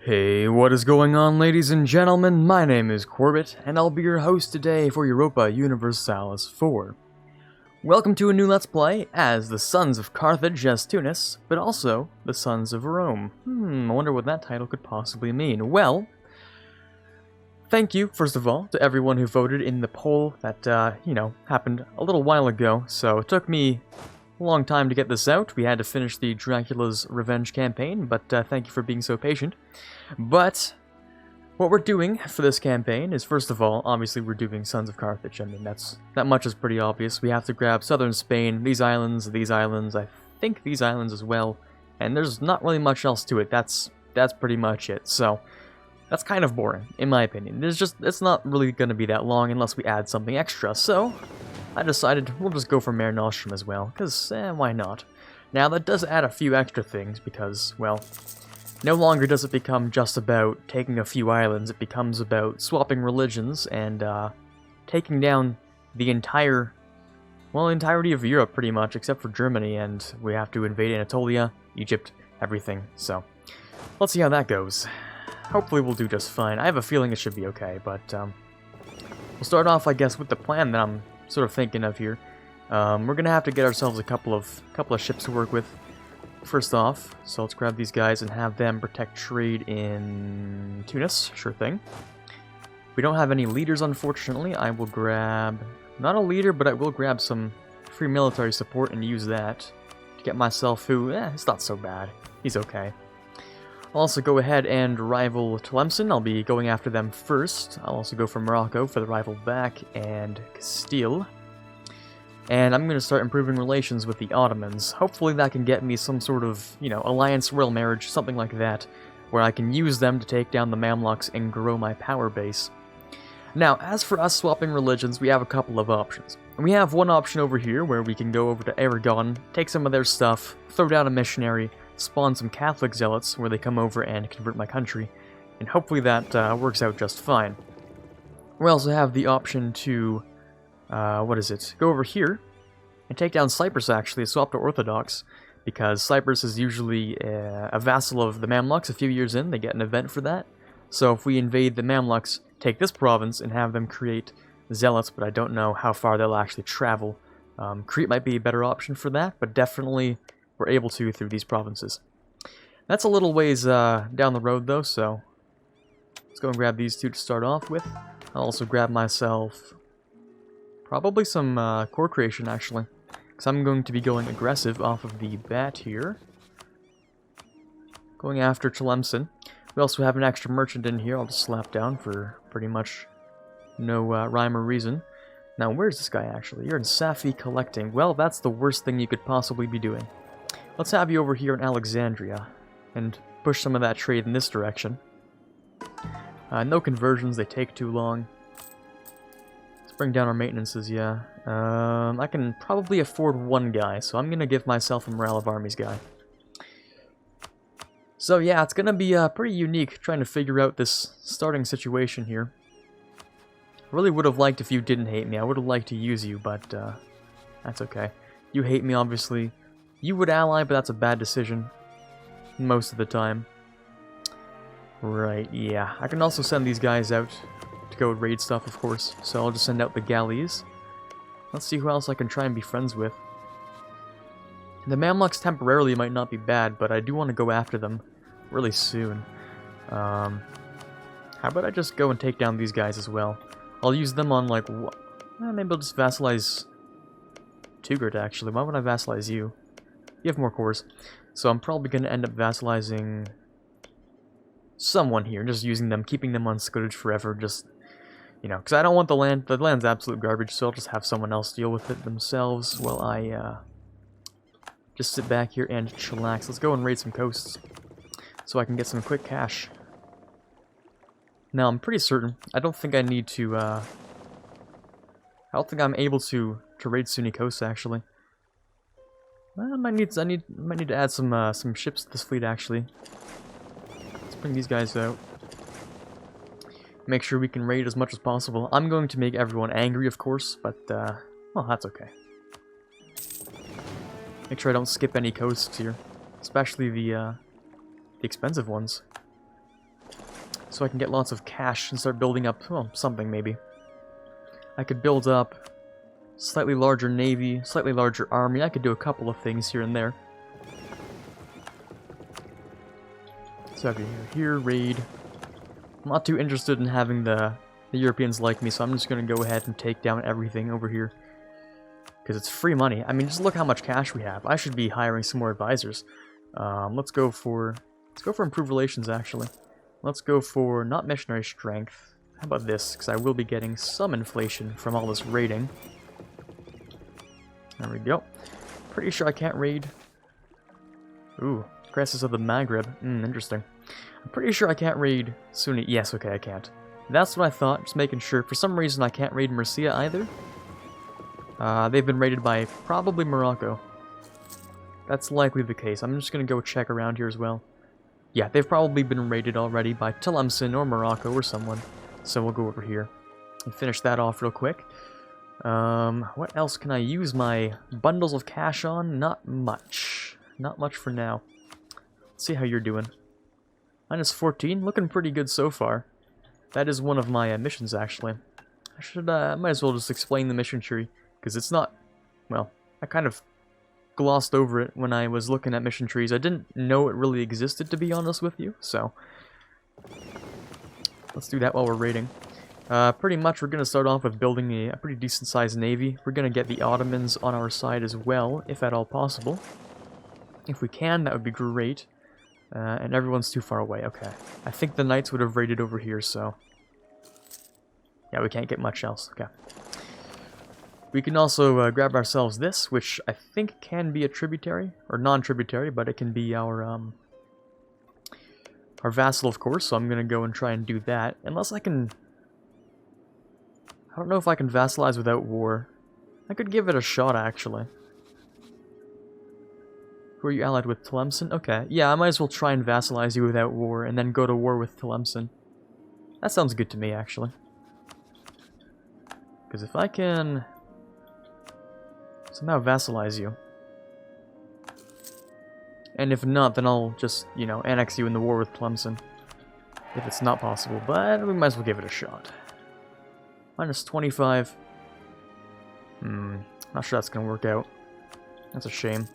Hey, what is going on, ladies and gentlemen? My name is Quarbit, and I'll be your host today for Europa Universalis 4. Welcome to a new Let's Play as the Sons of Carthage as Tunis, but also the Sons of Rome. I wonder what that title could possibly mean. Well, thank you, first of all, to everyone who voted in the poll that, happened a little while ago, so it took me a long time to get this out. We had to finish the Dracula's Revenge campaign, but thank you for being so patient. But what we're doing for this campaign is, first of all, obviously we're doing Sons of Carthage. I mean, that much is pretty obvious. We have to grab southern Spain, these islands, I think these islands as well, and there's not really much else to it. That's pretty much it. So that's kind of boring, in my opinion. It's not really going to be that long unless we add something extra. So I decided we'll just go for Mare Nostrum as well, because, why not? Now, that does add a few extra things, because, well, no longer does it become just about taking a few islands, it becomes about swapping religions and, taking down the entirety of Europe, pretty much, except for Germany, and we have to invade Anatolia, Egypt, everything, so let's see how that goes. Hopefully we'll do just fine. I have a feeling it should be okay, but, we'll start off, I guess, with the plan that I'm sort of thinking of here. We're gonna have to get ourselves a couple of ships to work with first off, so let's grab these guys and have them protect trade in Tunis. Sure thing. We don't have any leaders, unfortunately. I will grab, not a leader, but I will grab some free military support and use that to get myself who, it's not so bad. He's okay. I'll also go ahead and rival Tlemcen. I'll be going after them first. I'll also go for Morocco for the rival back, and Castile. And I'm going to start improving relations with the Ottomans. Hopefully that can get me some sort of, alliance, royal marriage, something like that, where I can use them to take down the Mamluks and grow my power base. Now, as for us swapping religions, we have a couple of options. We have one option over here where we can go over to Aragon, take some of their stuff, throw down a missionary, spawn some Catholic zealots where they come over and convert my country, and hopefully that works out just fine. We also have the option to, go over here and take down Cyprus, actually, swap to Orthodox, because Cyprus is usually a vassal of the Mamluks. A few years in, they get an event for that. So if we invade the Mamluks, take this province and have them create zealots, but I don't know how far they'll actually travel. Crete might be a better option for that, but definitely we're able to through these provinces. That's a little ways down the road, though, so let's go and grab these two to start off with. I'll also grab myself probably some core creation, actually, because I'm going to be going aggressive off of the bat here. Going after Tlemcen. We also have an extra merchant in here I'll just slap down for pretty much no rhyme or reason. Now, where's this guy, actually? You're in Safi collecting. Well, that's the worst thing you could possibly be doing. Let's have you over here in Alexandria and push some of that trade in this direction. No conversions, they take too long. Let's bring down our maintenances, yeah. I can probably afford one guy, so I'm going to give myself a Morale of Armies guy. So yeah, it's going to be pretty unique trying to figure out this starting situation here. I really would have liked if you didn't hate me. I would have liked to use you, but that's okay. You hate me, obviously. You would ally, but that's a bad decision. Most of the time. Right, yeah. I can also send these guys out to go raid stuff, of course. So I'll just send out the galleys. Let's see who else I can try and be friends with. The Mamluks temporarily might not be bad, but I do want to go after them really soon. How about I just go and take down these guys as well? I'll use them on, like, maybe I'll just vassalize Tugert, actually. Why would I vassalize you? You have more cores. So I'm probably going to end up vassalizing someone here, just using them, keeping them on Scourge forever, just, because I don't want the land. The land's absolute garbage, so I'll just have someone else deal with it themselves while I just sit back here and chillax. Let's go and raid some coasts so I can get some quick cash. Now, I'm pretty certain, I don't think I need to, I don't think I'm able to raid Sunni coasts, actually. I might need to add some ships to this fleet, actually. Let's bring these guys out. Make sure we can raid as much as possible. I'm going to make everyone angry, of course, but, well, that's okay. Make sure I don't skip any coasts here, especially the expensive ones. so I can get lots of cash and start building up, well, something maybe. I could build up slightly larger navy, slightly larger army. I could do a couple of things here and there. So I have here, raid. I'm not too interested in having the Europeans like me, so I'm just going to go ahead and take down everything over here. Because it's free money. I mean, just look how much cash we have. I should be hiring some more advisors. Let's go for improved relations, actually. Let's go for not missionary strength. How about this? Because I will be getting some inflation from all this raiding. There we go. Pretty sure I can't raid. Ooh, crisis of the Maghreb. Interesting. I'm pretty sure I can't raid Sunni. Yes, okay, I can't. That's what I thought, just making sure. For some reason, I can't raid Murcia either. They've been raided by probably Morocco. That's likely the case. I'm just going to go check around here as well. Yeah, they've probably been raided already by Tlemcen or Morocco or someone. So we'll go over here and finish that off real quick. What else can I use my bundles of cash on? Not much. Not much for now. Let's see how you're doing. Minus 14, looking pretty good so far. That is one of my missions, actually. I might as well just explain the mission tree, because it's not, well, I kind of glossed over it when I was looking at mission trees. I didn't know it really existed, to be honest with you, so let's do that while we're raiding. Pretty much we're going to start off with building a pretty decent-sized navy. We're going to get the Ottomans on our side as well, if at all possible. If we can, that would be great. And everyone's too far away, okay. I think the knights would have raided over here, so yeah, we can't get much else, okay. We can also grab ourselves this, which I think can be a tributary, or non-tributary, but it can be our vassal, of course, so I'm going to go and try and do that. Unless I can... I don't know if I can vassalize without war. I could give it a shot, actually. Who are you allied with? Tlemcen? Okay, yeah, I might as well try and vassalize you without war, and then go to war with Tlemcen. That sounds good to me, actually. Because if I can somehow vassalize you, and if not, then I'll just, you know, annex you in the war with Tlemcen. If it's not possible, but we might as well give it a shot. Minus 25. Not sure that's gonna work out. That's a shame.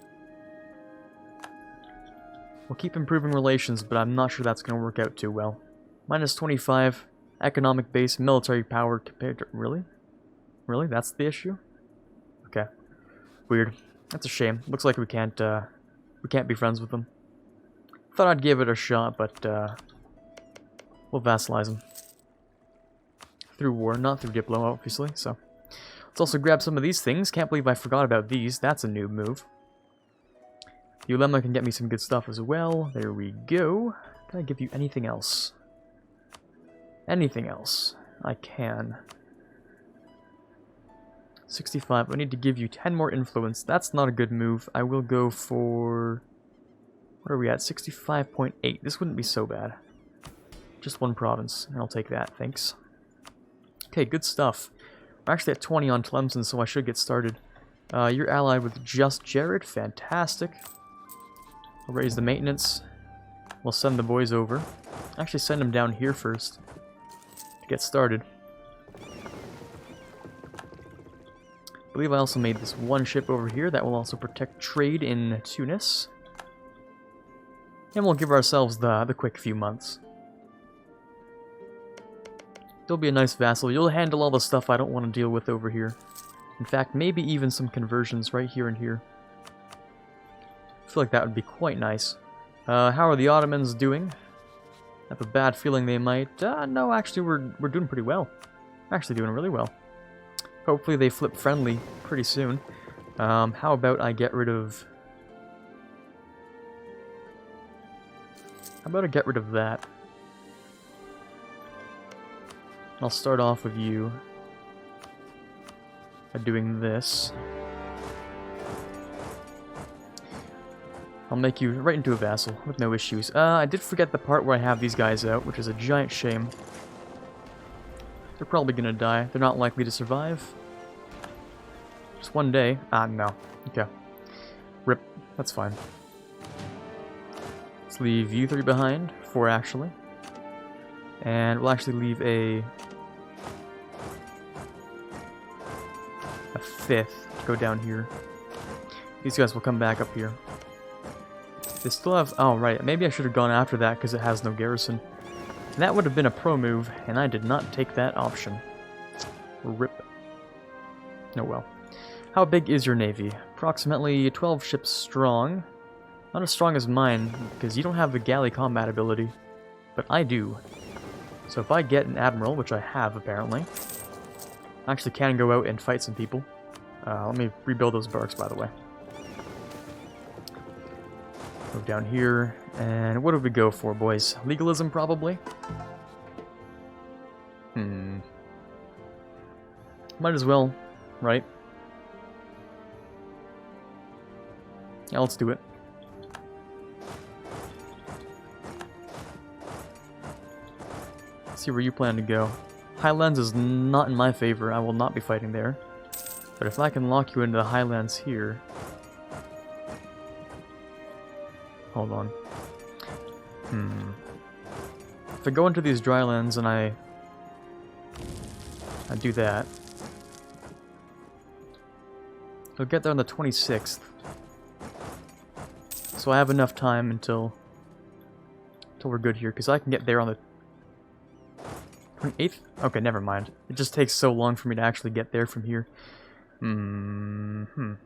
We'll keep improving relations, but I'm not sure that's gonna work out too well. Minus 25. Economic base, military power compared to... Really? Really? That's the issue? Okay. Weird. That's a shame. Looks like we can't be friends with them. Thought I'd give it a shot, but we'll vassalize them. Through war, not through Diplo, obviously, so. Let's also grab some of these things. Can't believe I forgot about these. That's a new move. Ulema can get me some good stuff as well. There we go. Can I give you anything else? Anything else? I can. 65. I need to give you 10 more influence. That's not a good move. I will go for... What are we at? 65.8. This wouldn't be so bad. Just one province, and I'll take that. Thanks. Okay, good stuff. We're actually at 20 on Tlemcen, so I should get started. You're allied with just Jared. Fantastic. We'll raise the maintenance. We'll send the boys over. Actually, send them down here first to get started. I believe I also made this one ship over here that will also protect trade in Tunis. And we'll give ourselves the quick few months. You'll be a nice vassal. You'll handle all the stuff I don't want to deal with over here. In fact, maybe even some conversions right here and here. I feel like that would be quite nice. How are the Ottomans doing? I have a bad feeling they might... no, actually, we're doing pretty well. We're actually doing really well. Hopefully they flip friendly pretty soon. How about I get rid of... How about I get rid of that? I'll start off with you by doing this. I'll make you right into a vassal with no issues. I did forget the part where I have these guys out, which is a giant shame. They're probably gonna die. They're not likely to survive. Just one day. No. Okay. Rip. That's fine. Let's leave you three behind. 4, actually. And we'll actually leave a fifth to go down here. These guys will come back up here. They still have... Oh, right. Maybe I should have gone after that because it has no garrison. That would have been a pro move, and I did not take that option. RIP. Oh well. How big is your navy? Approximately 12 ships strong. Not as strong as mine, because you don't have the galley combat ability. But I do. So if I get an admiral, which I have apparently, I actually can go out and fight some people. Let me rebuild those barracks, by the way. Go down here, and what do we go for, boys? Legalism, probably? Might as well, right? Yeah, let's do it. Let's see where you plan to go. Highlands is not in my favor. I will not be fighting there. But if I can lock you into the Highlands here... Hold on. If I go into these drylands and I do that, I'll get there on the 26th. So I have enough time until we're good here, because I can get there on the 28th? Okay, never mind. It just takes so long for me to actually get there from here. 7th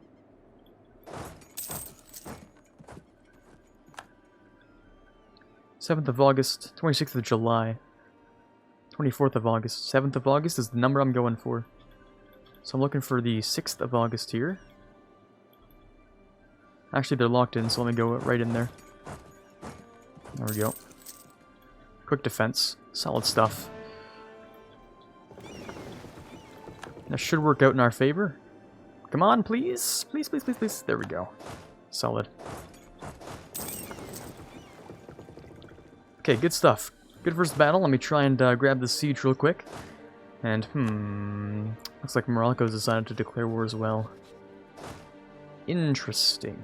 of August, 26th of July, 24th of August. 7th of August is the number I'm going for. So I'm looking for the 6th of August here. Actually, they're locked in, so let me go right in there. There we go. Quick defense. Solid stuff. That should work out in our favor. Come on, please. Please, please, please, please. There we go. Solid. Okay, good stuff. Good first battle. Let me try and grab the siege real quick. And, looks like Morocco's decided to declare war as well. Interesting.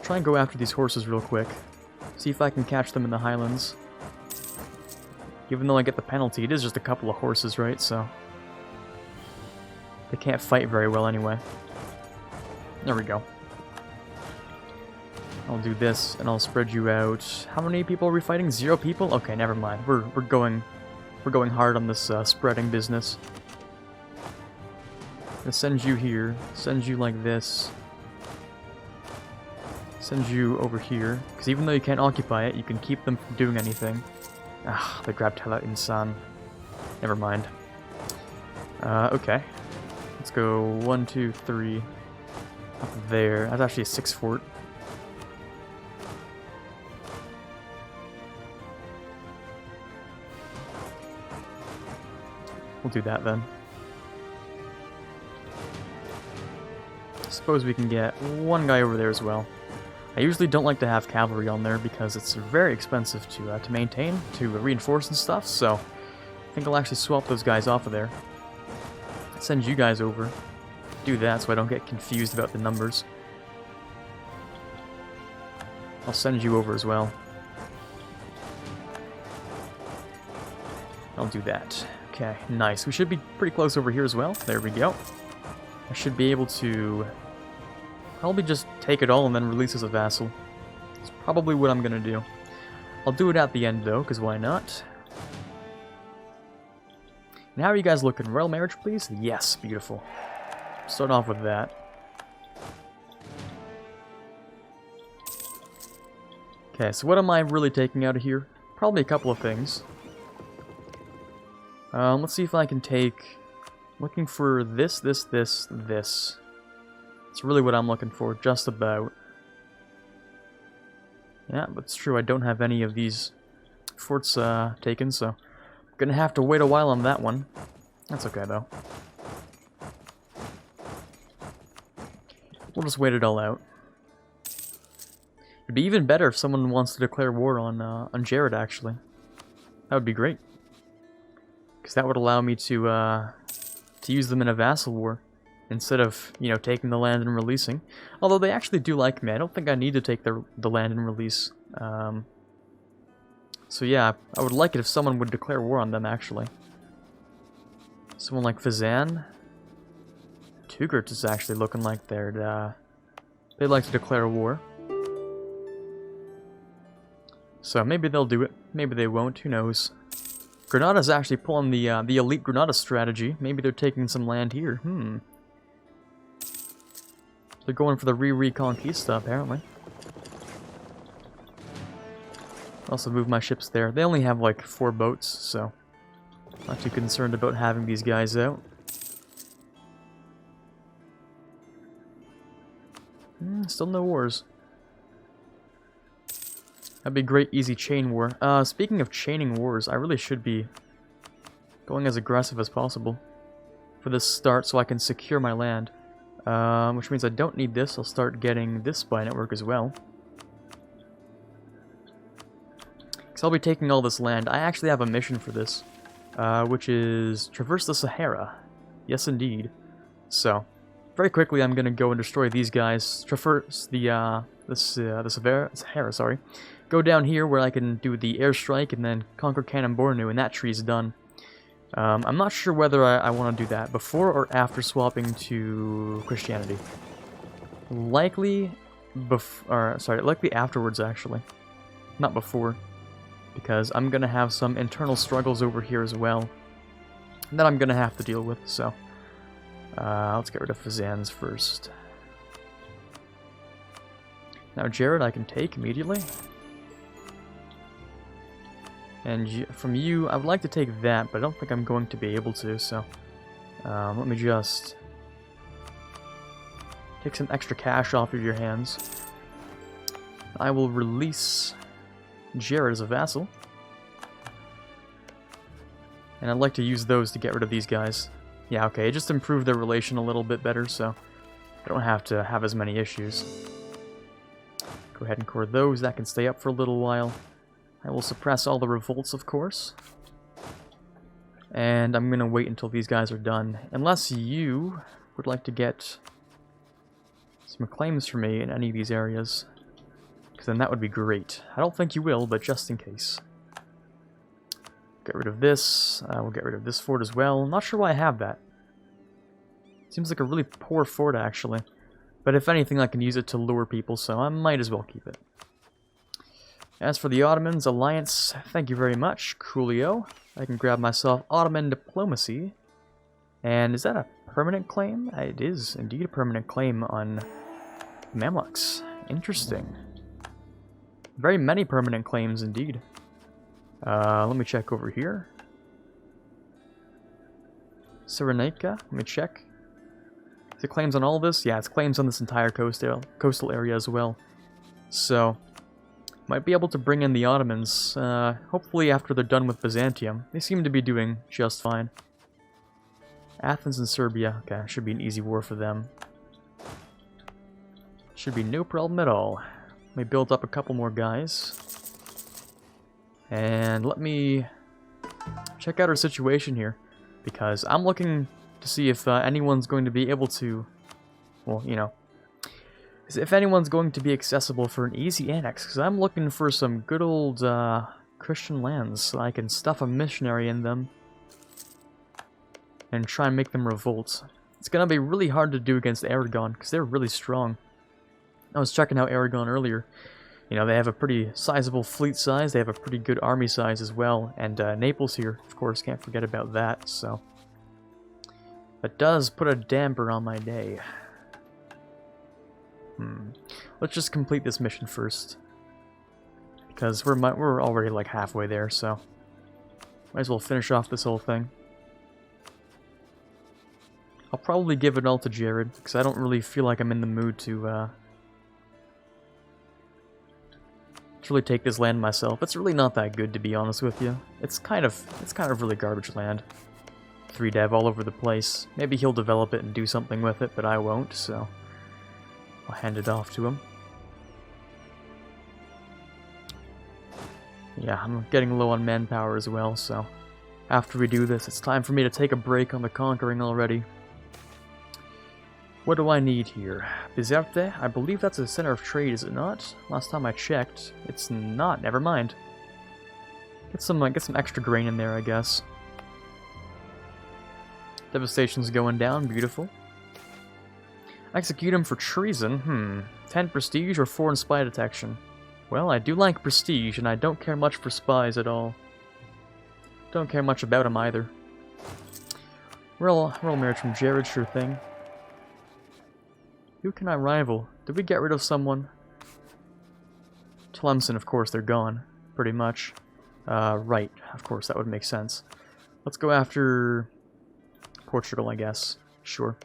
Try and go after these horses real quick. See if I can catch them in the highlands. Even though I get the penalty, it is just a couple of horses, right? So they can't fight very well anyway. There we go. I'll do this, and I'll spread you out. How many people are we fighting? 0 people? Okay, never mind. We're going hard on this spreading business. I'm gonna send you here. Send you like this. Send you over here, because even though you can't occupy it, you can keep them from doing anything. Ah, they grabbed Hela Insan. Never mind. Okay. Let's go 1, 2, 3. Up there. That's actually a 6 fort. We'll do that then. Suppose we can get one guy over there as well. I usually don't like to have cavalry on there because it's very expensive to maintain, to reinforce and stuff, so I think I'll actually swap those guys off of there. Send you guys over. Do that so I don't get confused about the numbers. I'll send you over as well. I'll do that. Okay, nice. We should be pretty close over here as well. There we go. I should be able to probably just take it all and then release as a vassal. That's probably what I'm gonna do. I'll do it at the end though, because why not? And how are you guys looking? Royal marriage, please? Yes, beautiful. Start off with that. Okay, so what am I really taking out of here? Probably a couple of things. Let's see if I can take... Looking for this, this, this, this. It's really what I'm looking for, just about. Yeah, but it's true, I don't have any of these forts taken, so... I'm gonna have to wait a while on that one. That's okay, though. We'll just wait it all out. It'd be even better if someone wants to declare war on Jared, actually. That would be great. Because that would allow me to use them in a vassal war. instead of, you know, taking the land and releasing. Although they actually do like me. I don't think I need to take the land and release. So yeah, I would like it if someone would declare war on them, actually. Someone like Fizan. Tugert is actually looking like they'd like to declare war. So maybe they'll do it. Maybe they won't. Who knows? Granada's actually pulling the elite Granada strategy. Maybe they're taking some land here. They're going for the Reconquista, apparently. Also move my ships there. They only have like 4 boats, so not too concerned about having these guys out. Still no wars. That'd be a great, easy chain war. Speaking of chaining wars, I really should be going as aggressive as possible for this start so I can secure my land. Which means I don't need this. I'll start getting this spy network as well. Because I'll be taking all this land. I actually have a mission for this, which is traverse the Sahara. Yes, indeed. So, very quickly I'm going to go and destroy these guys. Traverse the Sahara, sorry. Go down here where I can do the airstrike and then conquer Kanem Bornu, and that tree's done. I'm not sure whether I want to do that before or after swapping to Christianity. Likely likely afterwards, actually. Not before. Because I'm going to have some internal struggles over here as well that I'm going to have to deal with, so let's get rid of Fazan's first. Now Jared I can take immediately. And from you, I would like to take that, but I don't think I'm going to be able to, so let me just take some extra cash off of your hands. I will release Jared as a vassal. And I'd like to use those to get rid of these guys. Yeah, okay, it just improved their relation a little bit better, so I don't have to have as many issues. Go ahead and core those, that can stay up for a little while. I will suppress all the revolts, of course. And I'm going to wait until these guys are done. Unless you would like to get some claims for me in any of these areas. Because then that would be great. I don't think you will, but just in case. Get rid of this. I will get rid of this fort as well. I'm not sure why I have that. Seems like a really poor fort, actually. But if anything, I can use it to lure people, so I might as well keep it. As for the Ottomans Alliance, thank you very much, coolio. I can grab myself Ottoman Diplomacy. And is that a permanent claim? It is indeed a permanent claim on Mamluks. Interesting. Very many permanent claims indeed. Let me check over here. Cyrenaica, let me check. Is it claims on all this? Yeah, it's claims on this entire coastal area as well. So, might be able to bring in the Ottomans, hopefully after they're done with Byzantium. They seem to be doing just fine. Athens and Serbia, okay, should be an easy war for them. Should be no problem at all. Let me build up a couple more guys. And let me check out our situation here, because I'm looking to see if anyone's going to be able to, well, you know, if anyone's going to be accessible for an easy annex, because I'm looking for some good old Christian lands so I can stuff a missionary in them and try and make them revolt. It's going to be really hard to do against Aragon, because they're really strong. I was checking out Aragon earlier. You know, they have a pretty sizable fleet size, they have a pretty good army size as well, and Naples here, of course, can't forget about that, so. That does put a damper on my day. Let's just complete this mission first. Because we're already like halfway there, so. Might as well finish off this whole thing. I'll probably give it all to Jared, because I don't really feel like I'm in the mood to really take this land myself. It's really not that good, to be honest with you. It's kind of really garbage land. 3 dev all over the place. Maybe he'll develop it and do something with it, but I won't, so I'll hand it off to him. Yeah, I'm getting low on manpower as well, so after we do this, it's time for me to take a break on the conquering already. What do I need here? Bizerte? I believe that's a center of trade, is it not? Last time I checked, it's not. Never mind. Get some extra grain in there, I guess. Devastation's going down. Beautiful. Execute him for treason. 10 prestige or 4 in spy detection. Well, I do like prestige, and I don't care much for spies at all. Don't care much about him either. Royal marriage from Jared, sure thing. Who can I rival? Did we get rid of someone? Tlemcen, of course, they're gone. Pretty much. Right, of course, that would make sense. Let's go after Portugal, I guess. Sure.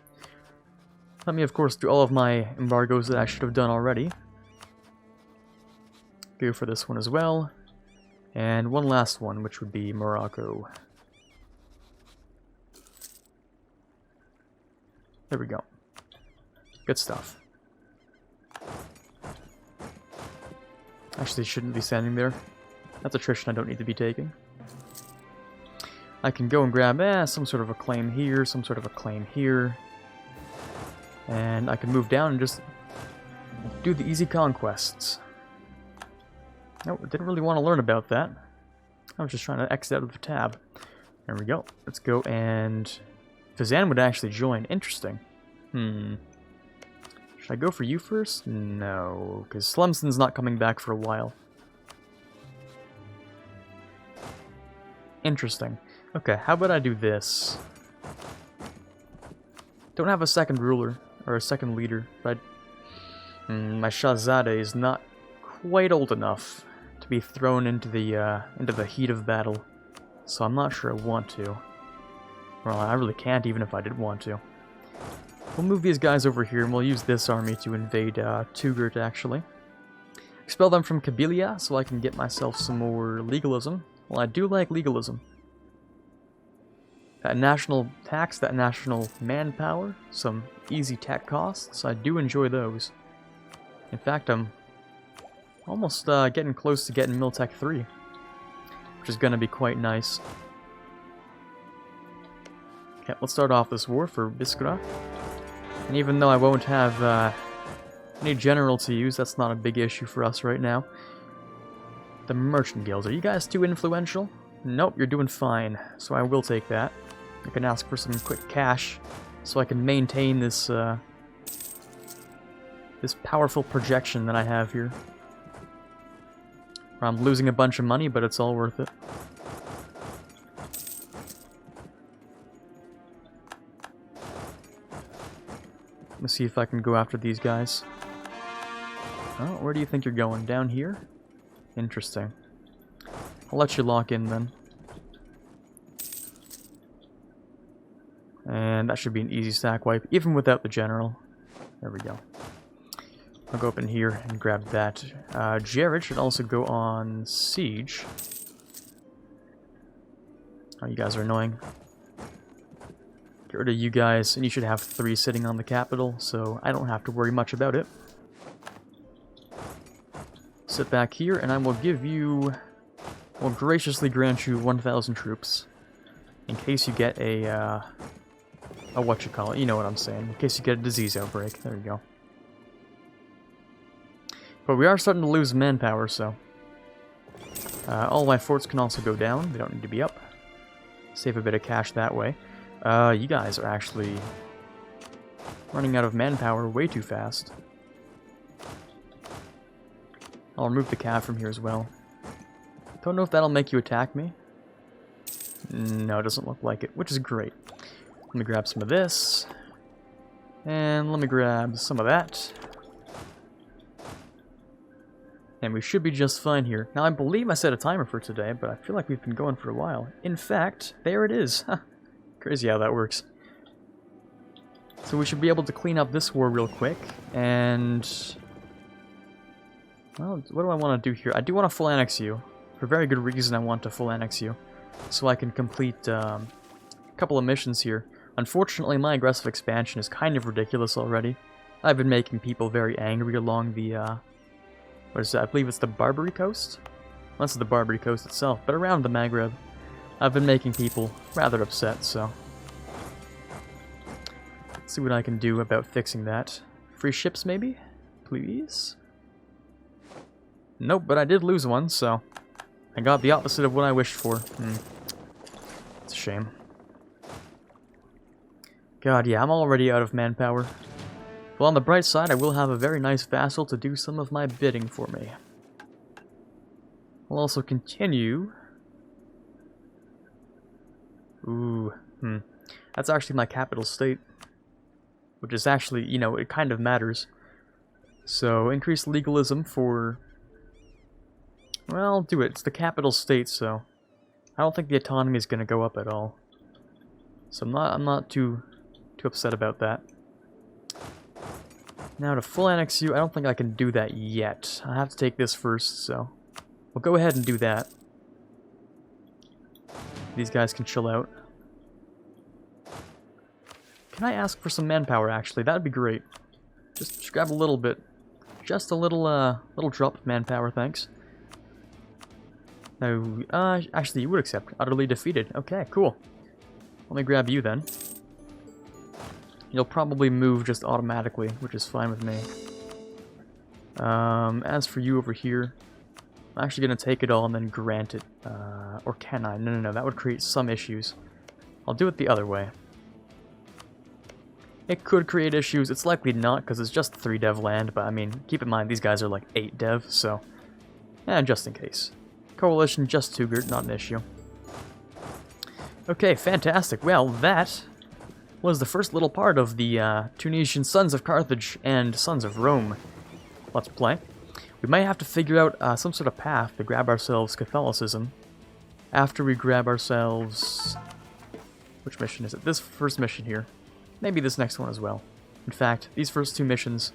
Let me, of course, do all of my embargoes that I should have done already. Go for this one as well. And one last one, which would be Morocco. There we go. Good stuff. Actually, shouldn't be standing there. That's attrition I don't need to be taking. I can go and grab some sort of a claim here, some sort of a claim here. And I can move down and just do the easy conquests. Nope, I didn't really want to learn about that. I was just trying to exit out of the tab. There we go. Let's go and... Fazan would actually join. Interesting. Should I go for you first? No, because Tlemcen's not coming back for a while. Interesting. Okay, how about I do this? Don't have a second ruler, or a second leader, but my Shahzadeh is not quite old enough to be thrown into the heat of battle, so I'm not sure I want to. Well, I really can't, even if I did want to. We'll move these guys over here, and we'll use this army to invade Tugurt, actually. Expel them from Kabylia, so I can get myself some more legalism. Well, I do like legalism. That national tax, that national manpower, some easy tech costs, I do enjoy those. In fact, I'm almost getting close to getting Miltech 3, which is going to be quite nice. Okay, let's start off this war for Biskra. And even though I won't have any general to use, that's not a big issue for us right now. The merchant guilds, are you guys too influential? Nope, you're doing fine, so I will take that. I can ask for some quick cash, so I can maintain this this powerful projection that I have here. I'm losing a bunch of money, but it's all worth it. Let me see if I can go after these guys. Oh, where do you think you're going? Down here? Interesting. I'll let you lock in then. And that should be an easy stack wipe, even without the general. There we go. I'll go up in here and grab that. Jared should also go on siege. Oh, you guys are annoying. Get rid of you guys, and you should have 3 sitting on the capital, so I don't have to worry much about it. Sit back here, and I will give you... will graciously grant you 1,000 troops. In case you get a whatchamacallit, you know what I'm saying. In case you get a disease outbreak. There you go. But we are starting to lose manpower, so... all my forts can also go down. They don't need to be up. Save a bit of cash that way. You guys are actually running out of manpower way too fast. I'll remove the cav from here as well. Don't know if that'll make you attack me. No, it doesn't look like it, which is great. Let me grab some of this. And let me grab some of that. And we should be just fine here. Now, I believe I set a timer for today, but I feel like we've been going for a while. In fact, there it is. Crazy how that works. So we should be able to clean up this war real quick, and... well, what do I want to do here? I do want to full annex you. For very good reason I want to full annex you. So I can complete a couple of missions here. Unfortunately, my aggressive expansion is kind of ridiculous already. I've been making people very angry along the, what is that? I believe it's the Barbary Coast? Well, that's the Barbary Coast itself, but around the Maghreb. I've been making people rather upset, so... Let's see what I can do about fixing that. Free ships, maybe? Please? Nope, but I did lose one, so I got the opposite of what I wished for. It's a shame. God, yeah, I'm already out of manpower. Well, on the bright side, I will have a very nice vassal to do some of my bidding for me. I'll also continue. Ooh, That's actually my capital state. Which is actually, you know, it kind of matters. So, increase legalism for... Well, I'll do it. It's the capital state, so... I don't think the autonomy is going to go up at all. So I'm not too upset about that. Now to full annex you, I don't think I can do that yet. I have to take this first, so... We'll go ahead and do that. These guys can chill out. Can I ask for some manpower, actually? That would be great. Just grab a little bit. Just a little drop of manpower, thanks. No, actually, you would accept. Utterly defeated. Okay, cool. Let me grab you, then. You'll probably move just automatically, which is fine with me. As for you over here, I'm actually going to take it all and then grant it. Or can I? No, that would create some issues. I'll do it the other way. It could create issues. It's likely not, because it's just 3 dev land, but I mean, keep in mind, these guys are like 8 dev, so... just in case. Coalition, just Tugert, not an issue. Okay, fantastic. Well, that was the first little part of the Tunisian Sons of Carthage and Sons of Rome Let's Play. We might have to figure out some sort of path to grab ourselves Catholicism after we grab ourselves... Which mission is it? This first mission here. Maybe this next one as well. In fact, these first 2 missions,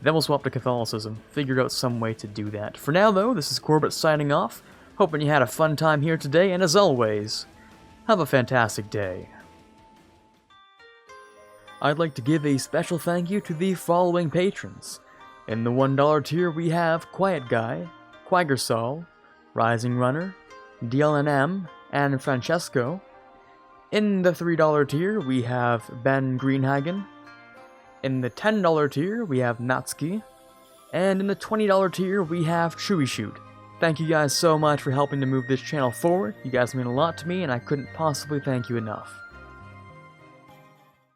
then we'll swap to Catholicism. Figured out some way to do that. For now, though, this is Quarbit signing off. Hoping you had a fun time here today, and as always, have a fantastic day. I'd like to give a special thank you to the following patrons. In the $1 tier, we have Quiet Guy, Quagersol, Rising Runner, DLNM, and Francesco. In the $3 tier, we have Ben Greenhagen. In the $10 tier, we have Natsuki. And in the $20 tier, we have Chewy Shoot. Thank you guys so much for helping to move this channel forward. You guys mean a lot to me, and I couldn't possibly thank you enough.